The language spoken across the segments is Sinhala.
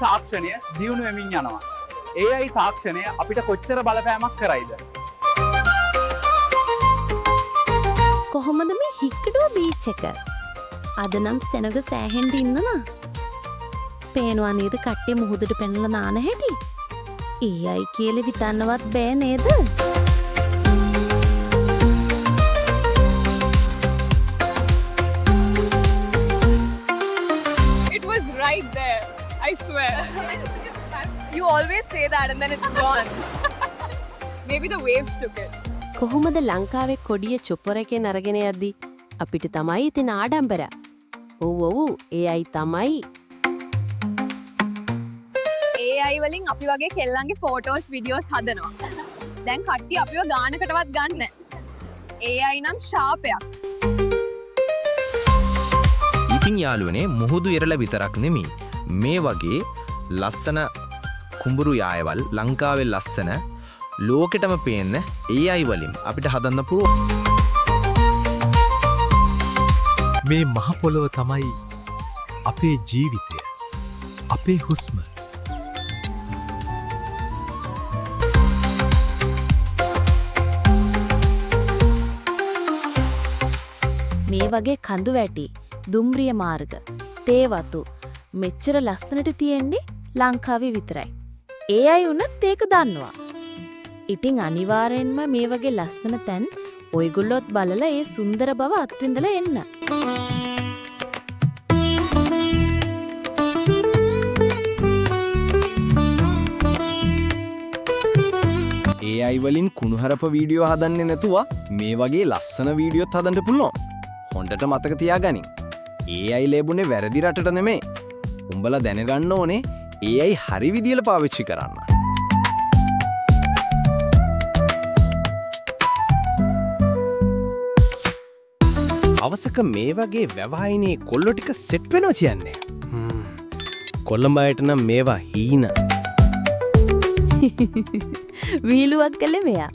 තාක්ෂණය දියුණු වෙමින් යනවා. AI තාක්ෂණය අපිට කොච්චර බලපෑමක් කරයිද? කොහොමද මේ හික්කඩුව බීච් එක? අද නම් සෙනග සෑහෙන්න ඉන්නවා. පේනවා නේද කට්ටිය මුහුදට පැනලා නාන හැටි? AI කියලා හිතන්නවත් බෑ නේද? It was right there. I swear. You always say that and then it's gone. Maybe the waves took it. කොහොමද ලංකාවේ කොඩිය චොපර් එකෙන් අරගෙන යද්දි අපිට තමයි ඉතින් ආඩම්බර. ඔව් AI තමයි. AI වලින් අපි වගේ කෙල්ලන්ගේ ෆෝටෝස් වීඩියෝස් හදනවා. දැන් කට්ටිය අපිව ගානකටවත් ගන්න. AI නම් ශාපයක්. ඉතින් යාළුවනේ මුහුදු ඉරළ විතරක් නෙමෙයි මේ වගේ ලස්සන කුඹුරු යායවල් ලංකාවේ ලස්සන ලෝකෙටම පේන්න AI වලින් අපිට හදන්න පුළුවන්. මේ මහ පොළොව තමයි අපේ ජීවිතය. අපේ හුස්ම. මේ වගේ කඳු වැටි, දුම්රිය මාර්ග, තේ වතු මෙච්චර ලස්සනට තියෙන්නේ ලංකාවේ විතරයි. AI උනත් ඒක දන්නවා. ඉතින් අනිවාර්යෙන්ම මේ වගේ ලස්සන තැන් ඔයගොල්ලොත් බලලා ඒ සුන්දර බව අත්විඳලා එන්න. AI වලින් කුණුහරප වීඩියෝ හදන්නේ නැතුව මේ වගේ ලස්සන වීඩියෝත් හදන්න පුළුවන්. හොඳට මතක තියාගනින්. AI ලැබුණේ වැරදි රටට නෙමෙයි. උඹලා දැනගන්න ඕනේ AI හරි විදියට පාවිච්චි කරන්න. අවසක මේ වගේ වැවයිනේ කොල්ලෝ ටික සෙට් වෙනවා කියන්නේ. කොළඹයට නම් මේවා හීන. වීලුවක් කළේ මෙයා.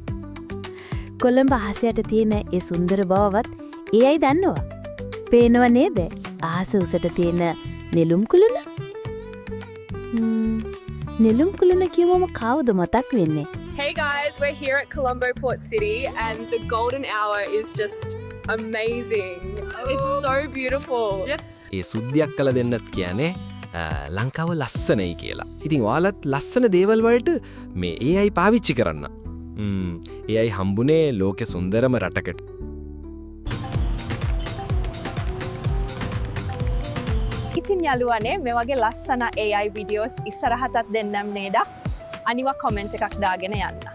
කොළඹ අහසයට තියෙන ඒ සුන්දර බවවත් AI දන්නවා. පේනව නේද? අහස උසට තියෙන නෙළුම් කුළුණ. නෙළුම් කුළුණ කියවම කවුද මතක් වෙන්නේ? Hey guys, we're here at Colombo Port City and the golden hour is just amazing. It's so beautiful. ඒ සුද්ධියක් කළ දෙන්නත් කියන්නේ ලංකාව ලස්සනයි කියලා. ඉතින් ඔයාලත් ලස්සන දේවල් වලට මේ AI පාවිච්චි කරන්න. AI හම්බුනේ ලෝකේ සුන්දරම රටකට. ඉතින් යාළුවනේ මේ වගේ ලස්සන AI වීඩියෝස් ඉස්සරහටත් දෙන්නම් නේද? අනිවා කමෙන්ට් එකක් දාගෙන යන්න.